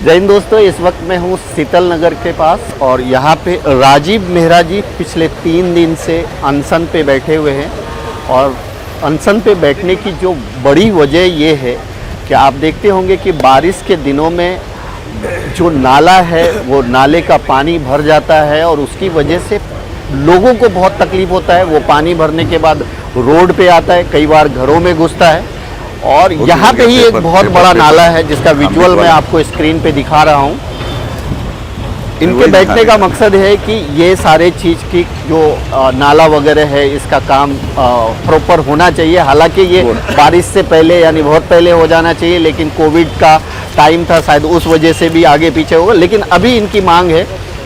जय हिंद दोस्तों, इस वक्त मैं हूँ शीतल नगर के पास और यहाँ पे राजीव मेहरा जी पिछले 3 दिन से अनशन पे बैठे हुए हैं। और अनशन पे बैठने की जो बड़ी वजह ये है कि आप देखते होंगे कि बारिश के दिनों में जो नाला है वो नाले का पानी भर जाता है और उसकी वजह से लोगों को बहुत तकलीफ होता है। वो पानी भरने के बाद रोड पे आता है, कई बार घरों में घुसता है। और यहाँ पे ही एक बहुत बड़ा नाला है जिसका विजुअल मैं आपको स्क्रीन पे दिखा रहा हूँ। इनके बैठने का मकसद है कि ये सारे चीज़ की जो नाला वगैरह है इसका काम प्रॉपर होना चाहिए। हालांकि ये बारिश से पहले यानी बहुत पहले हो जाना चाहिए, लेकिन कोविड का टाइम था, शायद उस वजह से भी आगे पीछे होगा। लेकिन अभी इनकी मांग है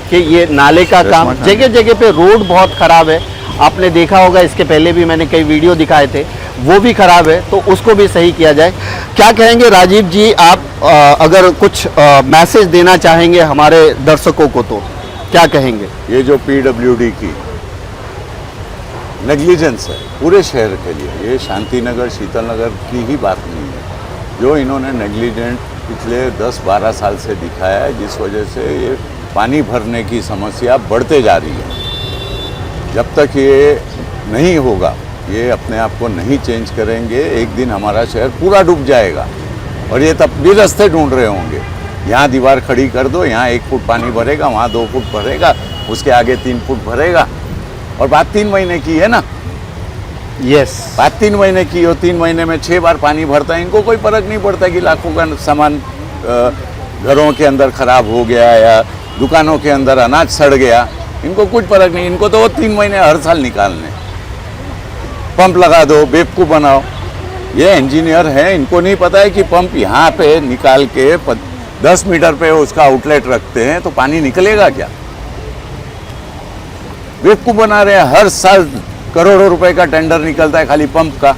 कि ये नाले का काम, जगह जगह पे रोड बहुत ख़राब है, आपने देखा होगा, इसके पहले भी मैंने कई वीडियो दिखाए थे, वो भी ख़राब है, तो उसको भी सही किया जाए। क्या कहेंगे राजीव जी, आप अगर कुछ मैसेज देना चाहेंगे हमारे दर्शकों को तो क्या कहेंगे? ये जो पीडब्ल्यूडी की नेग्लिजेंस है पूरे शहर के लिए, ये शांति नगर शीतल नगर की ही बात नहीं है। जो इन्होंने नेग्लिजेंट पिछले 10-12 साल से दिखाया है, जिस वजह से ये पानी भरने की समस्या बढ़ते जा रही है। जब तक ये नहीं होगा, ये अपने आप को नहीं चेंज करेंगे, एक दिन हमारा शहर पूरा डूब जाएगा। और ये तब भी रास्ते ढूंढ रहे होंगे, यहाँ दीवार खड़ी कर दो, यहाँ 1 फुट पानी भरेगा, वहाँ 2 फुट भरेगा, उसके आगे 3 फुट भरेगा। और बात 3 महीने की है ना। यस, बात 3 महीने की हो, 3 महीने में 6 बार पानी भरता है। इनको कोई फर्क नहीं पड़ता कि लाखों का सामान घरों के अंदर खराब हो गया या दुकानों के अंदर अनाज सड़ गया, इनको कुछ फर्क नहीं। इनको तो वो 3 महीने हर साल निकालने। पंप लगा दो, बेवकूफ़ बनाओ। ये इंजीनियर हैं, इनको नहीं पता है कि पंप यहाँ पे निकाल के 10 मीटर पे उसका आउटलेट रखते हैं तो पानी निकलेगा क्या? बेवकूफ़ बना रहे हैं। हर साल करोड़ों रुपए का टेंडर निकलता है खाली पंप का।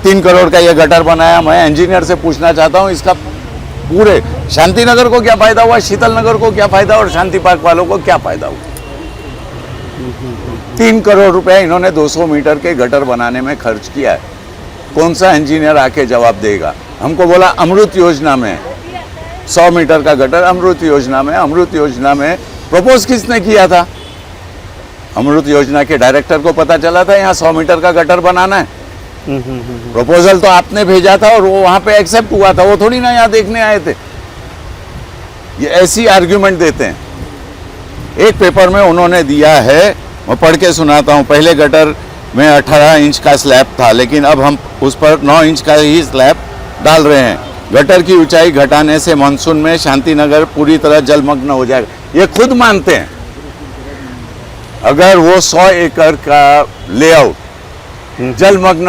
3 करोड़ का ये गटर बनाया। मैं इंजीनियर से पूछना चाहता हूँ, इसका पूरे शांति नगर को क्या फ़ायदा हुआ, शीतल नगर को क्या फ़ायदा और शांति पार्क वालों को क्या फ़ायदा हुआ? 3 करोड़ रुपए इन्होंने 200 मीटर के गटर बनाने में खर्च किया है। कौन सा इंजीनियर आके जवाब देगा? हमको बोला अमृत योजना में 100 मीटर का गटर, अमृत योजना में प्रपोज किसने किया था? अमृत योजना के डायरेक्टर को पता चला था यहाँ 100 मीटर का गटर बनाना है। प्रपोजल तो आपने भेजा था और वो वहाँ पे एक्सेप्ट हुआ था, वो थोड़ी ना यहाँ देखने आए थे। ये ऐसी आर्ग्यूमेंट देते हैं। एक पेपर में उन्होंने दिया है, मैं पढ़ के सुनाता हूँ। पहले गटर में 18 इंच का स्लैब था, लेकिन अब हम उस पर 9 इंच का ही स्लैब डाल रहे हैं। गटर की ऊंचाई घटाने से मानसून में शांति नगर पूरी तरह जलमग्न हो जाएगा। ये खुद मानते हैं। अगर वो 100 एकड़ का लेआउट जलमग्न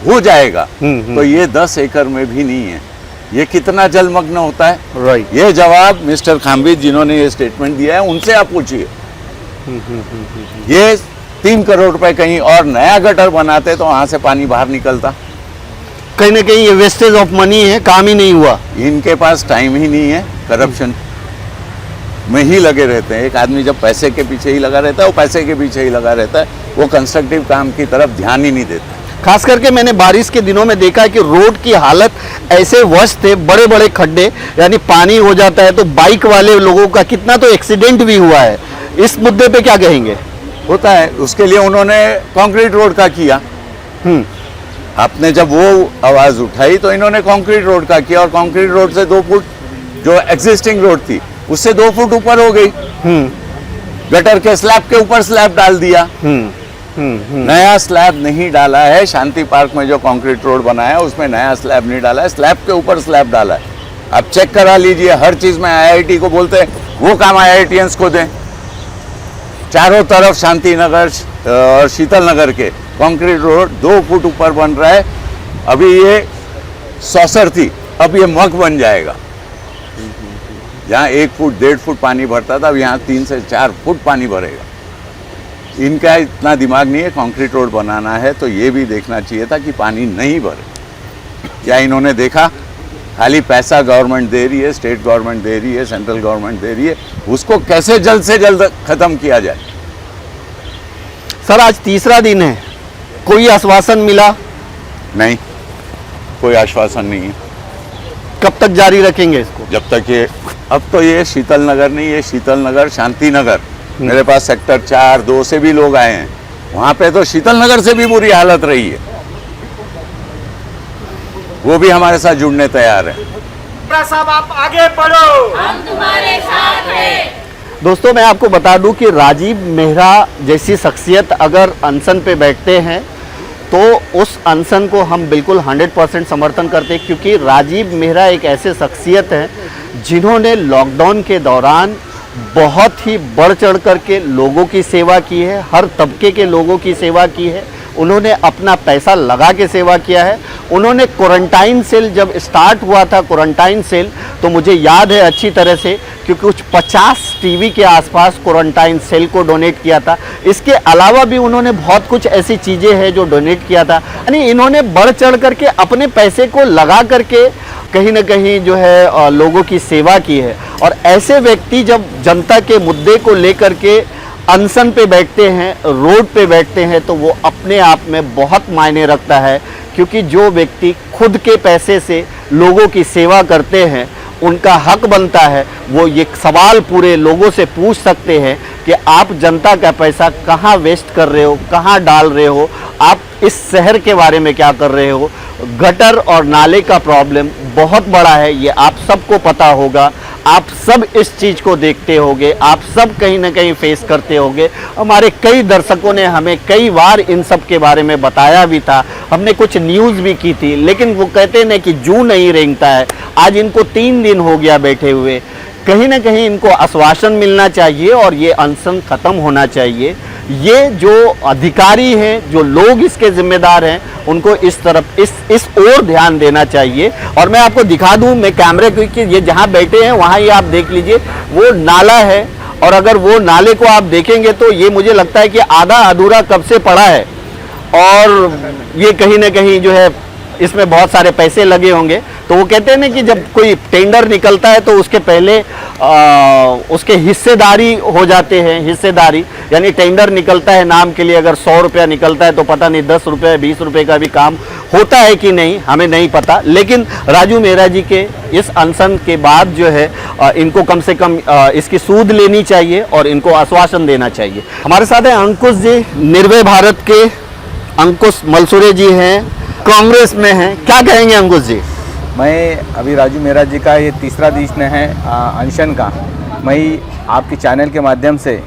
हो जाएगा तो ये 10 एकड़ में भी नहीं है। ये कितना जलमग्न होता है? राइट। ये जवाब मिस्टर खाम्बिज जिन्होंने ये स्टेटमेंट दिया है उनसे आप पूछिए। ये 3 करोड़ रुपए कहीं और नया गटर बनाते तो वहां से पानी बाहर निकलता। कहीं ना कहीं ये वेस्टेज ऑफ मनी है, काम ही नहीं हुआ। इनके पास टाइम ही नहीं है, करप्शन में ही लगे रहते हैं। एक आदमी जब पैसे के पीछे ही लगा रहता है, वो पैसे के पीछे ही लगा रहता है, वो कंस्ट्रक्टिव काम की तरफ ध्यान ही नहीं देता। खास करके मैंने बारिश के दिनों में देखा है कि रोड की हालत ऐसे वर्स्ट थे, बड़े बड़े खड्डे, यानी पानी हो जाता है तो बाइक वाले लोगों का कितना तो एक्सीडेंट भी हुआ है। इस मुद्दे पे क्या कहेंगे? होता है, उसके लिए उन्होंने कंक्रीट रोड का किया। आपने जब वो आवाज उठाई तो इन्होंने कंक्रीट रोड का किया, और कंक्रीट रोड से 2 फुट जो एग्जिस्टिंग रोड थी उससे 2 फुट ऊपर हो गई। गटर के स्लैब के ऊपर स्लैब डाल दिया। नया स्लैब नहीं डाला है। शांति पार्क में जो कंक्रीट रोड बनाया है उसमें नया स्लैब नहीं डाला है, स्लैब के ऊपर स्लैब डाला है। आप चेक करा लीजिए। हर चीज में आईआईटी को बोलते हैं, वो काम आईआईटीएंस को दें। चारों तरफ शांति नगर और शीतल नगर के कंक्रीट रोड 2 फुट ऊपर बन रहा है। अभी ये सॉसर थी, अब ये मग बन जाएगा। जहाँ 1 फुट 1.5 फुट पानी भरता था, अब यहाँ 3 से 4 फुट पानी भरेगा। इनका इतना दिमाग नहीं है। कंक्रीट रोड बनाना है तो ये भी देखना चाहिए था कि पानी नहीं भरे। क्या इन्होंने देखा? खाली पैसा गवर्नमेंट दे रही है, स्टेट गवर्नमेंट दे रही है, सेंट्रल गवर्नमेंट दे रही है, उसको कैसे जल्द से जल्द खत्म किया जाए। सर, आज तीसरा दिन है, कोई आश्वासन मिला? नहीं, कोई आश्वासन नहीं है। कब तक जारी रखेंगे इसको? जब तक ये अब तो ये शीतल नगर नहीं, ये शीतल नगर शांति नगर। मेरे पास सेक्टर 4, 2 से भी लोग आए हैं, वहां पे तो शीतल नगर से भी बुरी हालत रही है। वो भी हमारे साथ जुड़ने तैयार है। साहब आप आगे बढ़ो, हम तुम्हारे साथ हैं। दोस्तों मैं आपको बता दूं कि राजीव मेहरा जैसी शख्सियत अगर अनशन पे बैठते हैं तो उस अनशन को हम बिल्कुल 100% समर्थन करते हैं, क्योंकि राजीव मेहरा एक ऐसे शख्सियत हैं जिन्होंने लॉकडाउन के दौरान बहुत ही बढ़ चढ़ करके लोगों की सेवा की है, हर तबके के लोगों की सेवा की है। उन्होंने अपना पैसा लगा के सेवा किया है। उन्होंने क्वारंटाइन सेल जब स्टार्ट हुआ था, क्वारंटाइन सेल, तो मुझे याद है अच्छी तरह से, क्योंकि कुछ 50 टीवी के आसपास क्वारंटाइन सेल को डोनेट किया था। इसके अलावा भी उन्होंने बहुत कुछ ऐसी चीज़ें हैं जो डोनेट किया था। यानी इन्होंने बढ़ चढ़ करके अपने पैसे को लगा करके कहीं ना कहीं जो है लोगों की सेवा की है। और ऐसे व्यक्ति जब जनता के मुद्दे को लेकर के अनशन पे बैठते हैं, रोड पे बैठते हैं, तो वो अपने आप में बहुत मायने रखता है, क्योंकि जो व्यक्ति खुद के पैसे से लोगों की सेवा करते हैं उनका हक बनता है वो ये सवाल पूरे लोगों से पूछ सकते हैं कि आप जनता का पैसा कहाँ वेस्ट कर रहे हो, कहाँ डाल रहे हो, आप इस शहर के बारे में क्या कर रहे हो। गटर और नाले का प्रॉब्लम बहुत बड़ा है, ये आप सबको पता होगा, आप सब इस चीज़ को देखते होंगे, आप सब कहीं ना कहीं फेस करते होंगे। हमारे कई दर्शकों ने हमें कई बार इन सब के बारे में बताया भी था, हमने कुछ न्यूज़ भी की थी, लेकिन वो कहते हैं कि जू नहीं रेंगता है। आज इनको 3 दिन हो गया बैठे हुए, कहीं ना कहीं इनको आश्वासन मिलना चाहिए और ये अनशन ख़त्म होना चाहिए। ये जो अधिकारी हैं, जो लोग इसके जिम्मेदार हैं, उनको इस तरफ इस ओर ध्यान देना चाहिए। और मैं आपको दिखा दूं, मैं कैमरे, क्योंकि ये जहां बैठे हैं वहां ये आप देख लीजिए, वो नाला है, और अगर वो नाले को आप देखेंगे तो ये मुझे लगता है कि आधा अधूरा कब से पड़ा है, और ये कहीं ना कहीं जो है इसमें बहुत सारे पैसे लगे होंगे। तो वो कहते हैं ना कि जब कोई टेंडर निकलता है तो उसके पहले उसके हिस्सेदारी हो जाते हैं, हिस्सेदारी यानी टेंडर निकलता है नाम के लिए, अगर 100 रुपया निकलता है तो पता नहीं 10 रुपये 20 रुपये का भी काम होता है कि नहीं, हमें नहीं पता। लेकिन राजू मेहरा जी के इस अनशन के बाद जो है इनको कम से कम इसकी सूद लेनी चाहिए और इनको आश्वासन देना चाहिए। हमारे साथ हैं अंकुश जी, निर्भय भारत के अंकुश मलसूरे जी हैं, कांग्रेस में हैं। क्या कहेंगे अंकुश जी? मैं अभी राजू मेहरा जी का ये तीसरा दिन है अनशन का। मैं आपके चैनल के माध्यम से,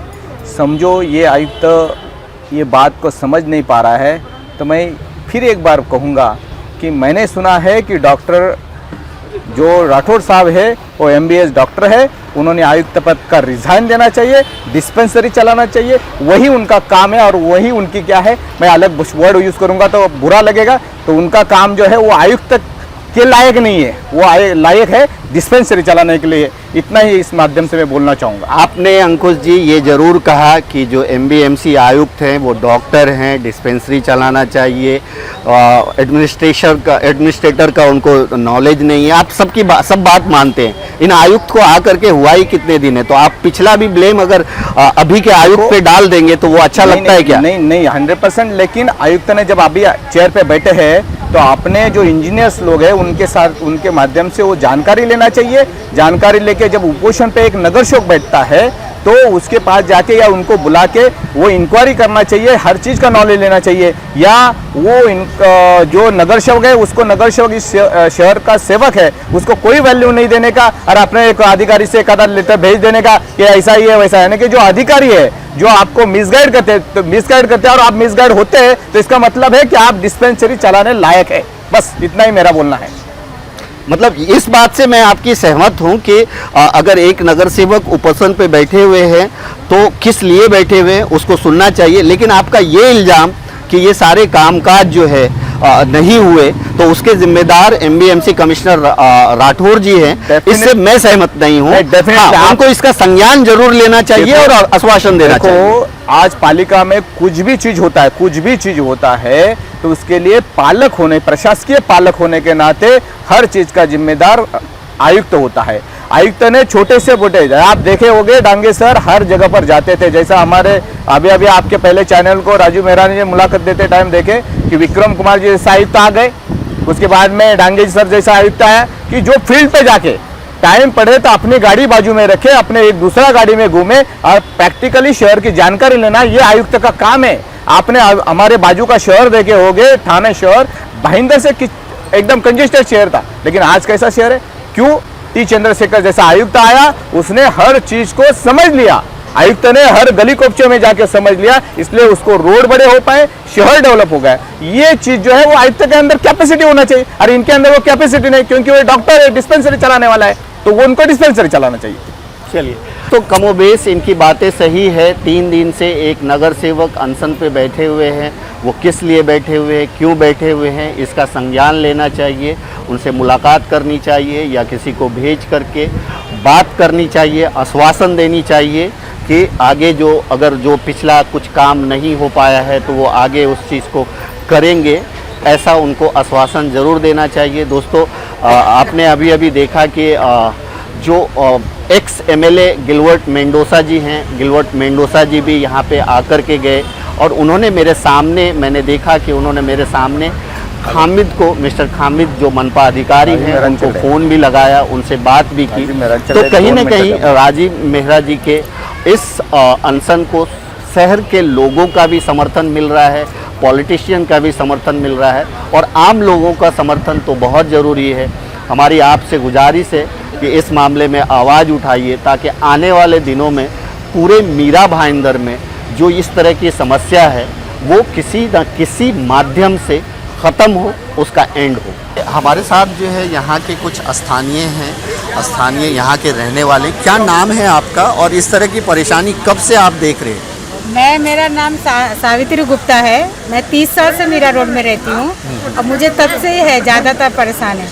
समझो ये आयुक्त ये बात को समझ नहीं पा रहा है, तो मैं फिर एक बार कहूँगा कि मैंने सुना है कि डॉक्टर जो राठौड़ साहब है वो MBBS डॉक्टर है, उन्होंने आयुक्त पद का रिजाइन देना चाहिए, डिस्पेंसरी चलाना चाहिए, वही उनका काम है और वही उनकी क्या है, मैं अलग वर्ड यूज़ करूँगा तो बुरा लगेगा, तो उनका काम जो है वो आयुक्त के लायक नहीं है, वो लायक है डिस्पेंसरी चलाने के लिए। इतना ही इस माध्यम से मैं बोलना चाहूँगा। आपने अंकुश जी ये ज़रूर कहा कि जो MBMC आयुक्त हैं वो डॉक्टर हैं, डिस्पेंसरी चलाना चाहिए, एडमिनिस्ट्रेटर का उनको नॉलेज नहीं है। आप सबकी सब बात मानते हैं। इन आयुक्त को आकर के हुआ ही कितने दिन है, तो आप पिछला भी ब्लेम अगर अभी के आयुक्त पे डाल देंगे तो वो अच्छा लगता है क्या? नहीं 100%। लेकिन आयुक्त ने जब अभी चेयर पे बैठे हैं तो अपने जो इंजीनियर्स लोग हैं उनके साथ, उनके माध्यम से वो जानकारी लेना चाहिए। जानकारी लेके जब उपोषण पे एक नगर सेवक बैठता है तो उसके पास जाके या उनको बुला के वो इंक्वायरी करना चाहिए, हर चीज़ का नॉलेज लेना चाहिए। या वो जो नगर सेवक है उसको, नगर सेवक इस शहर का सेवक है, उसको कोई वैल्यू नहीं देने का और अपने एक अधिकारी से एक आधा लेटर भेज देने का कि ऐसा ही है वैसा है। यानी कि जो अधिकारी है जो आपको मिसगाइड करते हैं, तो मिसगाइड करते हैं और आप मिसगाइड होते हैं, तो इसका मतलब है कि आप डिस्पेंसरी चलाने लायक है। बस इतना ही मेरा बोलना है। मतलब इस बात से मैं आपकी सहमत हूं कि अगर एक नगर सेवक उपोषण पे बैठे हुए हैं तो किस लिए बैठे हुए हैं उसको सुनना चाहिए। लेकिन आपका ये इल्ज़ाम कि ये सारे कामकाज जो है नहीं हुए तो उसके जिम्मेदार MBMC कमिश्नर राठौर जी हैं, इससे मैं सहमत नहीं हूँ। हाँ, उनको इसका संज्ञान जरूर लेना चाहिए और आश्वासन देना चाहिए। आज पालिका में कुछ भी चीज होता है तो उसके लिए पालक होने, प्रशासकीय पालक होने के नाते हर चीज का जिम्मेदार आयुक्त होता है। आयुक्त ने छोटे से छोटे, आप देखे होंगे डांगे सर हर जगह पर जाते थे। जैसा हमारे अभी आपके पहले चैनल को राजू मेहरा ने मुलाकात देते टाइम देखे कि विक्रम कुमार जी जैसे आयुक्त आ गए, उसके बाद में डांगे सर जैसा आयुक्त आया कि जो फील्ड पे जाके टाइम पड़े तो अपनी गाड़ी बाजू में रखे, अपने एक दूसरा गाड़ी में घूमे और प्रैक्टिकली शहर की जानकारी लेना ये आयुक्त का काम है। आपने हमारे बाजू का शहर देखे होंगे, थाने शहर भाईंदर से एकदम कंजेस्टेड शहर था, लेकिन आज कैसा शहर है? क्यों? टी चंद्रशेखर जैसा आयुक्त आया, उसने हर चीज को समझ लिया। आयुक्त ने हर गली कोपचे में जाके समझ लिया, इसलिए उसको रोड बड़े हो पाए, शहर डेवलप हो गया। ये चीज जो है वो आयुक्त के अंदर कैपेसिटी होना चाहिए, और इनके अंदर वो कैपेसिटी नहीं, क्योंकि वो डॉक्टर है, डिस्पेंसरी चलाने वाला है, तो वो उनको डिस्पेंसरी चलाना चाहिए। चलिए, तो कमोबेश इनकी बातें सही है। 3 दिन से एक नगर सेवक अनशन पे बैठे हुए हैं। वो किस लिए बैठे हुए हैं, क्यों बैठे हुए हैं, इसका संज्ञान लेना चाहिए, उनसे मुलाकात करनी चाहिए या किसी को भेज करके बात करनी चाहिए, आश्वासन देनी चाहिए कि आगे जो पिछला कुछ काम नहीं हो पाया है तो वो आगे उस चीज़ को करेंगे, ऐसा उनको आश्वासन ज़रूर देना चाहिए। दोस्तों, आपने अभी देखा कि जो एक्स एमएलए गिलवर्ट मेंडोसा जी हैं, गिलवर्ट मेंडोसा जी भी यहाँ पे आकर के गए और उन्होंने मैंने देखा कि उन्होंने मेरे सामने खामिद को, मिस्टर खामिद जो मनपा अधिकारी हैं, उनको फ़ोन भी लगाया, उनसे बात भी की। तो कहीं ना कहीं राजीव मेहरा जी के इस अनशन को शहर के लोगों का भी समर्थन मिल रहा है, पॉलिटिशियन का भी समर्थन मिल रहा है और आम लोगों का समर्थन तो बहुत ज़रूरी है। हमारी आपसे गुजारिश है कि इस मामले में आवाज़ उठाइए, ताकि आने वाले दिनों में पूरे मीरा भाईंदर में जो इस तरह की समस्या है वो किसी न किसी माध्यम से ख़त्म हो, उसका एंड हो। हमारे साथ जो है यहाँ के कुछ स्थानीय हैं, स्थानीय यहाँ के रहने वाले। क्या नाम है आपका और इस तरह की परेशानी कब से आप देख रहे हैं? मेरा नाम सावित्री गुप्ता है। मैं 30 साल से मीरा रोड में रहती हूँ और मुझे तब से ही है, ज़्यादातर परेशान है।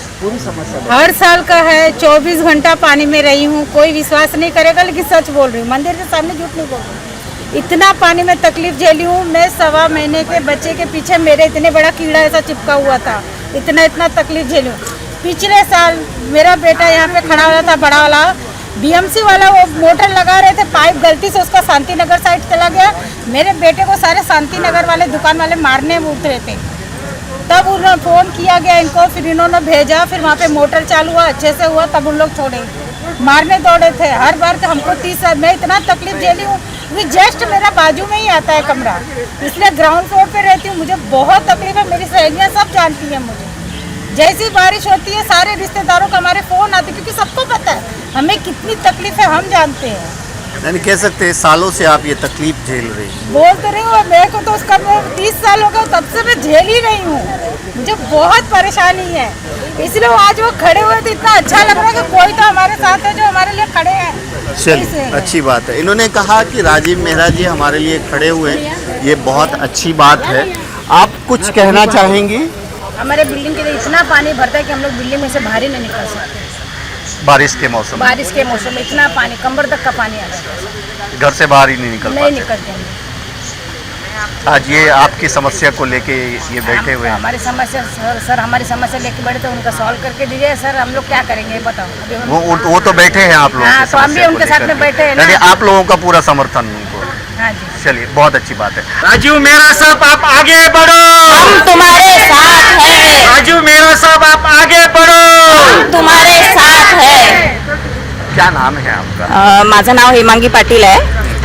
हर साल का है, 24 घंटा पानी में रही हूँ। कोई विश्वास नहीं करेगा, लेकिन सच बोल रही हूँ, मंदिर के सामने झूठ नहीं बोल रही हूँ। इतना पानी में तकलीफ झेली हूँ। मैं 1.25 महीने के बच्चे के पीछे मेरे इतने बड़ा कीड़ा ऐसा चिपका हुआ था, इतना तकलीफ झेली हूँ। पिछले साल मेरा बेटा यहाँ पे खड़ा हुआ था, बड़ा वाला बीएमसी वाला, वो मोटर लगा रहे थे, पाइप गलती से उसका शांति नगर साइड चला गया। मेरे बेटे को सारे शांति नगर वाले दुकान वाले मारने में उतरे थे। तब उन्होंने फ़ोन किया गया इनको, फिर इन्होंने भेजा, फिर वहाँ पे मोटर चालू हुआ, अच्छे से हुआ, तब उन लोग छोड़े। मारने दौड़े थे हर बार। तो हमको 30 साल मैं इतना तकलीफ झेली हूँ। ये जस्ट मेरा बाजू में ही आता है कमरा, इसलिए ग्राउंड फ्लोर पे रहती हूँ। मुझे बहुत तकलीफ है, मेरी सहेलियाँ सब जानती हैं मुझे। जैसी बारिश होती है सारे रिश्तेदारों को हमारे फ़ोन आते, क्योंकि सबको पता है हमें कितनी तकलीफ है, हम जानते हैं। यानी कह सकते हैं सालों से आप ये तकलीफ झेल रही हैं। बोल तो रही हूँ, मेरे को तो उसका 30 साल हो गया, तब से मैं झेल ही रही हूँ। मुझे बहुत परेशानी है, इसलिए आज वो खड़े हुए तो इतना अच्छा लग रहा है कि कोई तो हमारे साथ है जो हमारे लिए खड़े हैं। चलिए, अच्छी बात है। इन्होंने कहा कि राजीव मेहरा जी हमारे लिए खड़े हुए, ये बहुत अच्छी बात है। आप कुछ कहना चाहेंगी? हमारे बिल्डिंग के लिए इतना पानी भरता है कि हम लोग बिल्डिंग में से बाहर ही नहीं निकल सकते। बारिश के मौसम में इतना पानी, कमर तक का पानी आ जाता है, घर से बाहर ही नहीं निकलते हैं। आज ये आपकी समस्या को लेके ये बैठे हुए हैं। हमारी समस्या सर हमारी समस्या लेके बैठे, तो उनका सॉल्व करके दीजिए सर। हम लोग क्या करेंगे बताओ? वो तो बैठे हैं आप लोग। हाँ, तो हम भी उनके साथ में बैठे हैं ना। आप लोगों का पूरा समर्थन उनको। हाँ जी, चलिए, बहुत अच्छी बात है। राजू मेहरा साहब आप आगे बढ़ो, हम तुम्हारे साथ हैं। राजू मेहरा साहब आप आगे बढ़ो, हम तुम्हारे साथ है। क्या नाम है आपका? माझं नाव हेमांगी पाटील आहे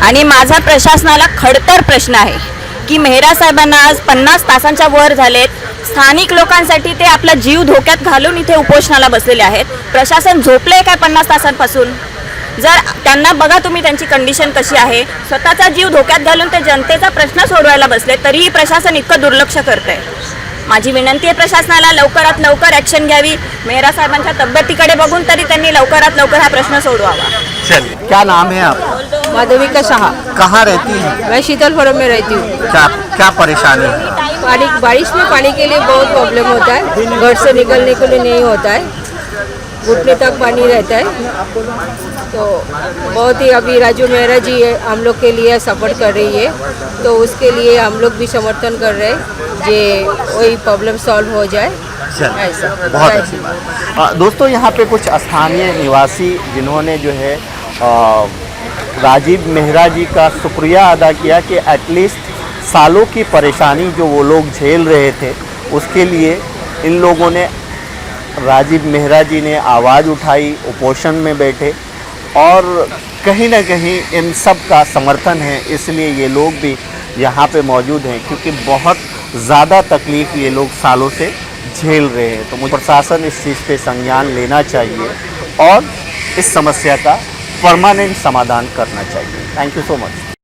आणि माझा प्रशासनाला खडतर प्रश्न आहे की मेहरा साहेबांना आज 50 तासांच्या वर झालेत. स्थानिक लोकांसाठी ते आपला जीव धोक्यात घालून इथे उपोषणाला बसलेले आहेत. प्रशासन झोपले काय 50 तासांपासून? जर त्यांना बघा तुम्ही त्यांची कंडिशन कशी आहे, स्वतःचा जीव धोक्यात घालून ते जनतेचा प्रश्न सोडवायला बसले, तरीही प्रशासन इतकं दुर्लक्ष करतंय. माझी विनंती आहे प्रशासनाला लवकरात लवकर ॲक्शन घ्यावी. मेहरा साहेबांच्या तब्येतीकडे बघून तरी त्यांनी लवकरात लवकर हा प्रश्न सोडवावा. चलिए, क्या नाम है आप? माधविका शाह। कहाँ रहती हैं? मैं शीतलपुरम में रहती हूँ। क्या परेशानी है? पानी, बारिश में पानी के लिए बहुत प्रॉब्लम होता है, घर से निकलने के लिए नहीं होता है, घुटने तक पानी रहता है। तो बहुत ही अभी राजू मेहरा जी हम लोग के लिए सपोर्ट कर रही है, तो उसके लिए हम लोग भी समर्थन कर रहे हैं कि वही प्रॉब्लम सॉल्व हो जाए। ऐसा बहुत अच्छी बात। दोस्तों, यहाँ पे कुछ स्थानीय निवासी जिन्होंने जो है राजीव मेहरा जी का शुक्रिया अदा किया कि एटलीस्ट सालों की परेशानी जो वो लोग झेल रहे थे, उसके लिए इन लोगों ने राजीव मेहरा जी ने आवाज़ उठाई, उपोषण में बैठे और कहीं ना कहीं इन सब का समर्थन है, इसलिए ये लोग भी यहाँ पे मौजूद हैं क्योंकि बहुत ज़्यादा तकलीफ़ ये लोग सालों से झेल रहे हैं। तो मुझे प्रशासन इस चीज़ पे संज्ञान लेना चाहिए और इस समस्या का परमानेंट समाधान करना चाहिए। Thank you so much.